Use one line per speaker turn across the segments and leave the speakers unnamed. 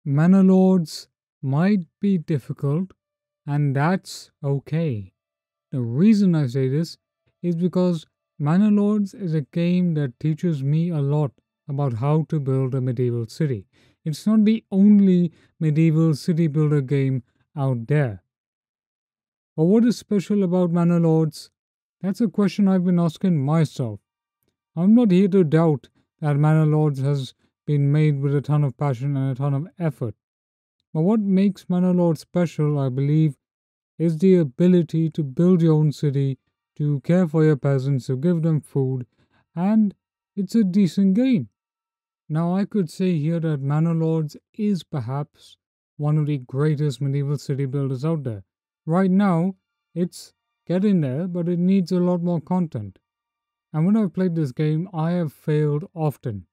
Manor Lords might be difficult, and that's okay. The reason I say this is because Manor Lords is a game that teaches me a lot about how to build a medieval city. It's not the only medieval city builder game out there. But what is special about Manor Lords? That's a question I've been asking myself. I'm not here to doubt that Manor Lords has been made with a ton of passion and a ton of effort. But what makes Manor Lords special, I believe, is the ability to build your own city, to care for your peasants, to give them food, and it's a decent game. Now, I could say here that Manor Lords is perhaps one of the greatest medieval city builders out there. Right now, it's getting there, but it needs a lot more content. And when I've played this game, I have failed often.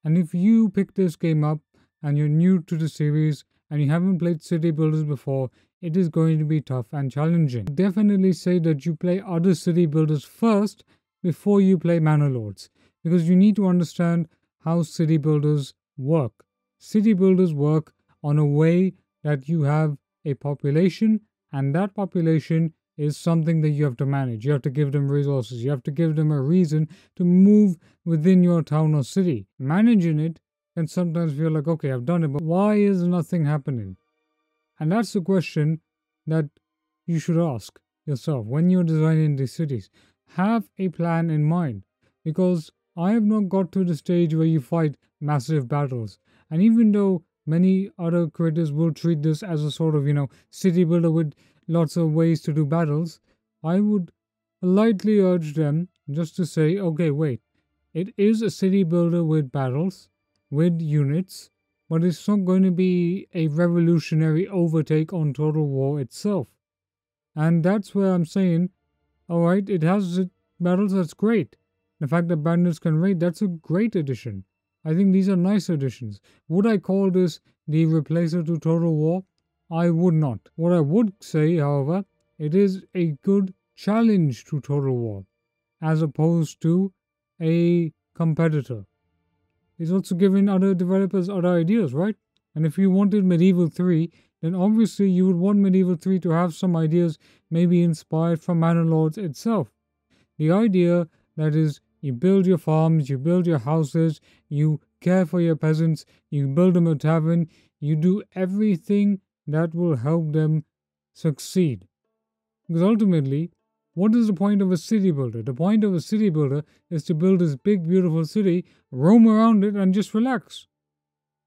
And if you pick this game up and you're new to the series and you haven't played city builders before, it is going to be tough and challenging. Definitely say that you play other city builders first before you play Manor Lords, because you need to understand how city builders work. City builders work on a way that you have a population, and that population is something that you have to manage. You have to give them resources, you have to give them a reason to move within your town or city. Managing it can sometimes feel like, okay, I've done it, but why is nothing happening? And that's the question that you should ask yourself when you're designing these cities. Have a plan in mind, because I have not got to the stage where you fight massive battles. And even though many other creators will treat this as a sort of, city builder with lots of ways to do battles, I would lightly urge them just to say, okay, wait, it is a city builder with battles, with units, but it's not going to be a revolutionary overtake on Total War itself. And that's where I'm saying, alright, it has battles, that's great. The fact that bandits can raid, that's a great addition. I think these are nice additions. Would I call this the replacer to Total War? I would not. What I would say, however, it is a good challenge to Total War, as opposed to a competitor. It's also giving other developers other ideas, right? And if you wanted Medieval 3, then obviously you would want Medieval 3 to have some ideas maybe inspired from Manor Lords itself. The idea that is, you build your farms, you build your houses, you care for your peasants, you build them a tavern, you do everything that will help them succeed. Because ultimately, what is the point of a city builder? The point of a city builder is to build this big, beautiful city, roam around it, and just relax.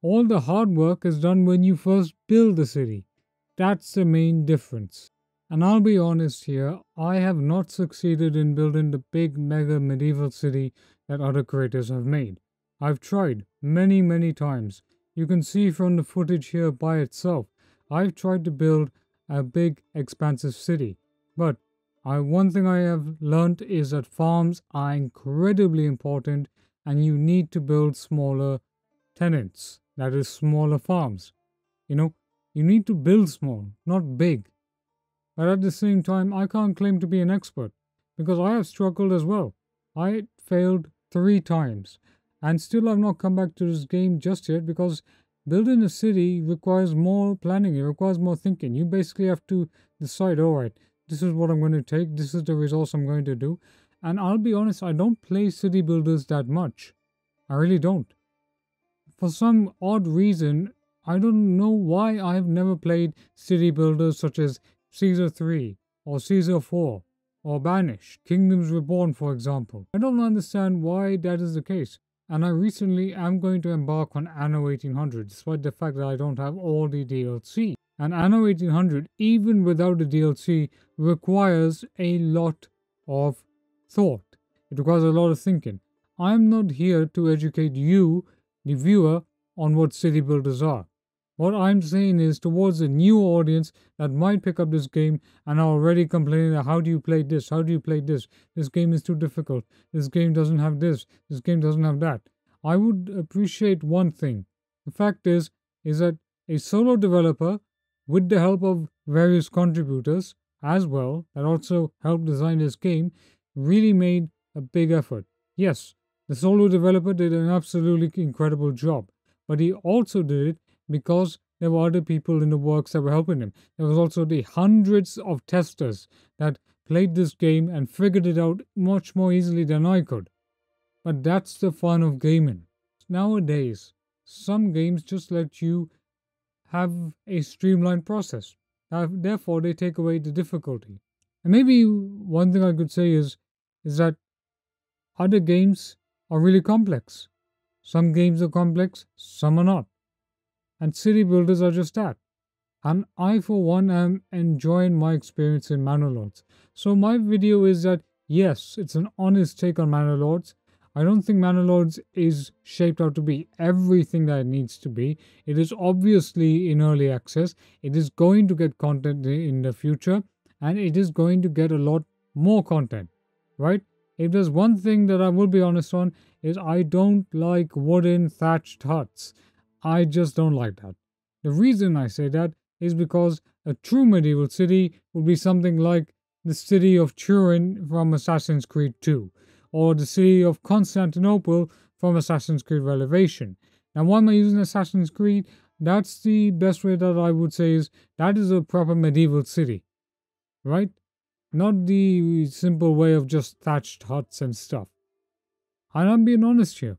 All the hard work is done when you first build the city. That's the main difference. And I'll be honest here, I have not succeeded in building the big, mega medieval city that other creators have made. I've tried many, many times. You can see from the footage here by itself. I've tried to build a big, expansive city, but one thing I have learned is that farms are incredibly important and you need to build smaller tenants, that is, smaller farms. You need to build small, not big. But at the same time, I can't claim to be an expert because I have struggled as well. I failed 3 times and still I've not come back to this game just yet because building a city requires more planning, it requires more thinking. You basically have to decide, alright, this is what I'm going to take, this is the resource I'm going to do. And I'll be honest, I don't play city builders that much. I really don't. For some odd reason, I don't know why I have never played city builders such as Caesar 3 or Caesar 4 or Banish, Kingdoms Reborn, for example. I don't understand why that is the case. And I recently am going to embark on Anno 1800, despite the fact that I don't have all the DLC. And Anno 1800, even without the DLC, requires a lot of thought. It requires a lot of thinking. I'm not here to educate you, the viewer, on what city builders are. What I'm saying is towards a new audience that might pick up this game and are already complaining that how do you play this? How do you play this? This game is too difficult. This game doesn't have this. This game doesn't have that. I would appreciate one thing. The fact is that a solo developer, with the help of various contributors as well, that also helped design this game, really made a big effort. Yes, the solo developer did an absolutely incredible job, but he also did it because there were other people in the works that were helping him. There was also the hundreds of testers that played this game and figured it out much more easily than I could. But that's the fun of gaming. Nowadays, some games just let you have a streamlined process. Therefore, they take away the difficulty. And maybe one thing I could say is that other games are really complex. Some games are complex, some are not. And city builders are just that. And I, for one, am enjoying my experience in Manor Lords. So, my video is that yes, it's an honest take on Manor Lords. I don't think Manor Lords is shaped out to be everything that it needs to be. It is obviously in early access. It is going to get content in the future, and it is going to get a lot more content, right? If there's one thing that I will be honest on, is I don't like wooden thatched huts. I just don't like that. The reason I say that is because a true medieval city would be something like the city of Turin from Assassin's Creed 2, or the city of Constantinople from Assassin's Creed Revelation. Now, why am I using Assassin's Creed? That's the best way that I would say is that is a proper medieval city, right? Not the simple way of just thatched huts and stuff. And I'm being honest here.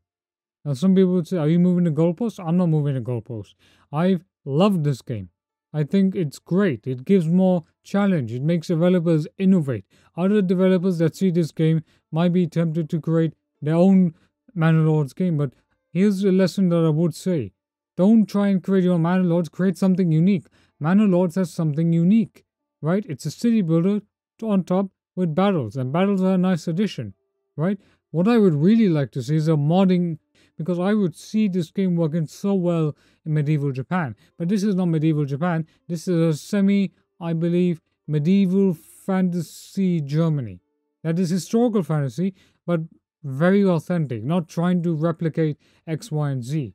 Now, some people would say, are you moving the goalposts? I'm not moving the goalposts. I've loved this game. I think it's great. It gives more challenge. It makes developers innovate. Other developers that see this game might be tempted to create their own Manor Lords game, but here's a lesson that I would say. Don't try and create your own Manor Lords, create something unique. Manor Lords has something unique, right? It's a city builder on top with battles, and battles are a nice addition, right? What I would really like to see is a modding, because I would see this game working so well in medieval Japan. But this is not medieval Japan. This is a I believe, medieval fantasy Germany. That is historical fantasy, but very authentic, not trying to replicate X, Y, and Z.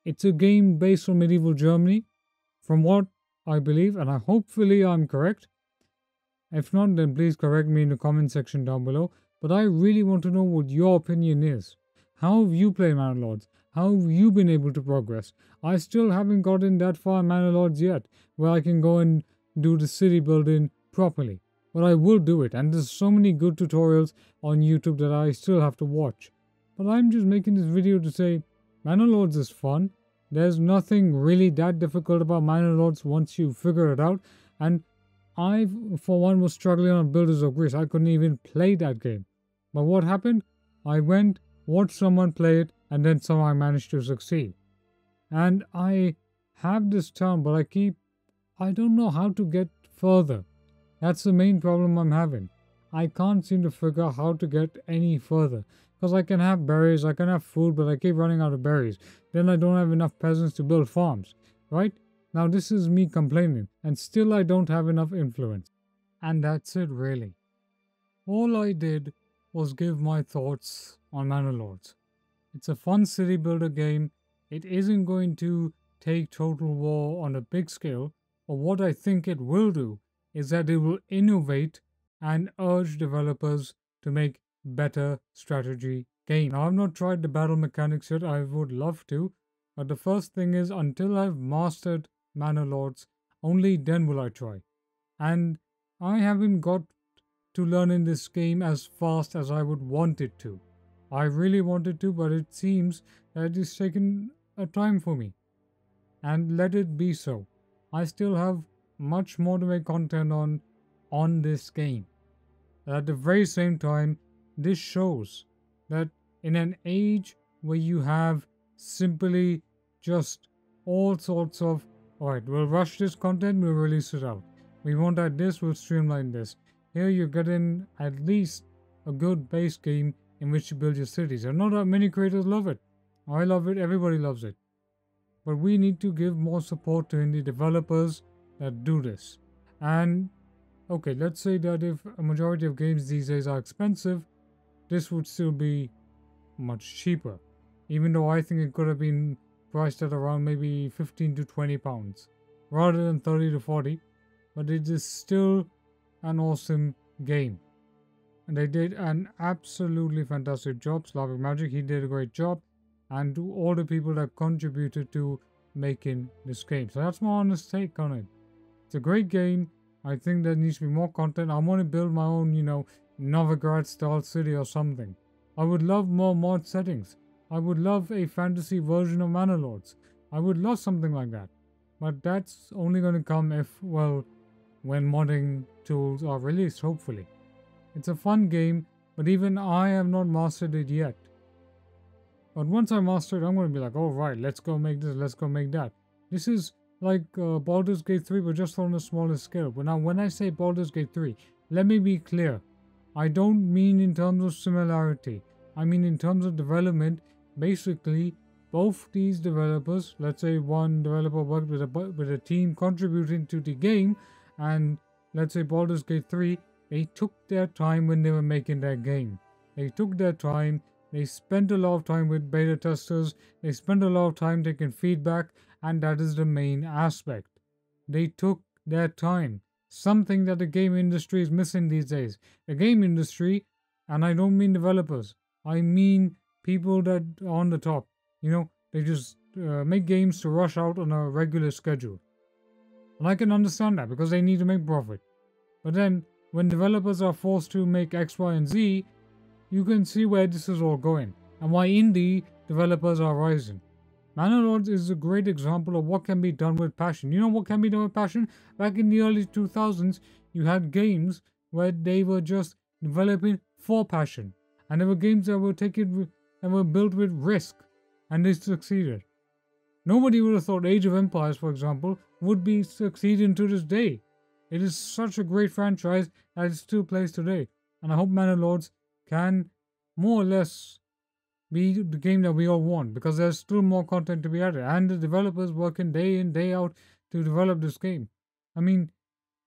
It's a game based on medieval Germany, from what I believe, and hopefully I'm correct. If not, then please correct me in the comment section down below. But I really want to know what your opinion is. How have you played Manor Lords? How have you been able to progress? I still haven't gotten that far in Manor Lords yet, where I can go and do the city building properly. But I will do it, and there's so many good tutorials on YouTube that I still have to watch. But I'm just making this video to say, Manor Lords is fun. There's nothing really that difficult about Manor Lords once you figure it out. And I, for one, was struggling on Builders of Greece. I couldn't even play that game. But what happened? I went, watched someone play it, and then somehow I managed to succeed. And I have this town, but I don't know how to get further. That's the main problem I'm having. I can't seem to figure out how to get any further. Because I can have berries, I can have food, but I keep running out of berries. Then I don't have enough peasants to build farms, right? Now this is me complaining, and still I don't have enough influence. And that's it really. All I did was give my thoughts on Manor Lords. It's a fun city builder game. It isn't going to take Total War on a big scale, but what I think it will do is that it will innovate and urge developers to make better strategy games. Now, I've not tried the battle mechanics yet. I would love to, but the first thing is until I've mastered Manor Lords, only then will I try. And I haven't got to learn in this game as fast as I would want it to. I really wanted to, but it seems that it is taking a time for me. And let it be so. I still have much more to make content on this game. At the very same time, this shows that in an age where you have simply just all sorts of, alright, we'll rush this content, we'll release it out. We won't add this, we'll streamline this. Here you're getting at least a good base game in which to build your cities. And not that many creators love it. I love it, everybody loves it. But we need to give more support to indie developers that do this. And okay, let's say that if a majority of games these days are expensive, this would still be much cheaper. Even though I think it could have been priced at around maybe 15 to 20 pounds rather than 30 to 40. But it is still an awesome game. And they did an absolutely fantastic job. Slavic Magic, he did a great job. And to all the people that contributed to making this game. So that's my honest take on it. It's a great game. I think there needs to be more content. I want to build my own, Novigrad style city or something. I would love more mod settings. I would love a fantasy version of Manor Lords. I would love something like that. But that's only going to come if, well, when modding tools are released, hopefully. It's a fun game, but even I have not mastered it yet. But once I master it, I'm going to be like, oh right, let's go make this, let's go make that. This is like Baldur's Gate 3, but just on a smaller scale. But now, when I say Baldur's Gate 3, let me be clear. I don't mean in terms of similarity. I mean in terms of development. Basically, both these developers, let's say one developer worked with a team contributing to the game, and let's say Baldur's Gate 3, they took their time when they were making their game. They took their time, they spent a lot of time with beta testers, they spent a lot of time taking feedback, and that is the main aspect. They took their time, something that the game industry is missing these days. The game industry, and I don't mean developers, I mean people that are on the top. They just make games to rush out on a regular schedule. And I can understand that because they need to make profit. But then, when developers are forced to make X, Y, and Z, you can see where this is all going and why indie developers are rising. Manor Lords is a great example of what can be done with passion. You know what can be done with passion? Back in the early 2000s, you had games where they were just developing for passion. And there were games that were built with risk, and they succeeded. Nobody would have thought Age of Empires, for example, would be succeeding to this day. It is such a great franchise that it still plays today. And I hope Manor Lords can more or less be the game that we all want, because there's still more content to be added, and the developers working day in, day out to develop this game. I mean,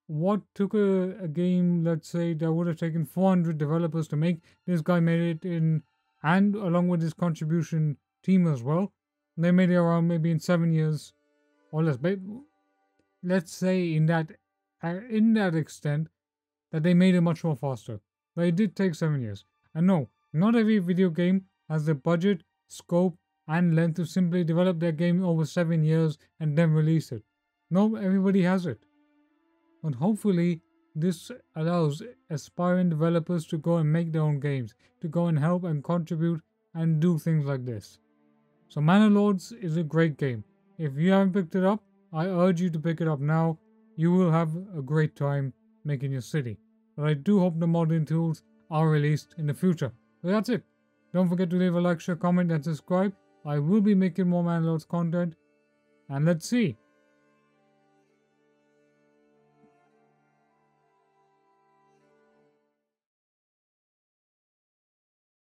what took a game, let's say, that would have taken 400 developers to make, this guy made it in, and along with his contribution team as well, they made it around maybe in 7 years or less. But let's say in that extent that they made it much more faster. But it did take 7 years. And no, not every video game has the budget, scope, and length to simply develop their game over 7 years and then release it. No, everybody has it. But hopefully, this allows aspiring developers to go and make their own games, to go and help and contribute and do things like this. So Manor Lords is a great game. If you haven't picked it up, I urge you to pick it up now. You will have a great time making your city. But I do hope the modding tools are released in the future. So that's it. Don't forget to leave a like, share, comment, and subscribe. I will be making more Manor Lords content. And let's see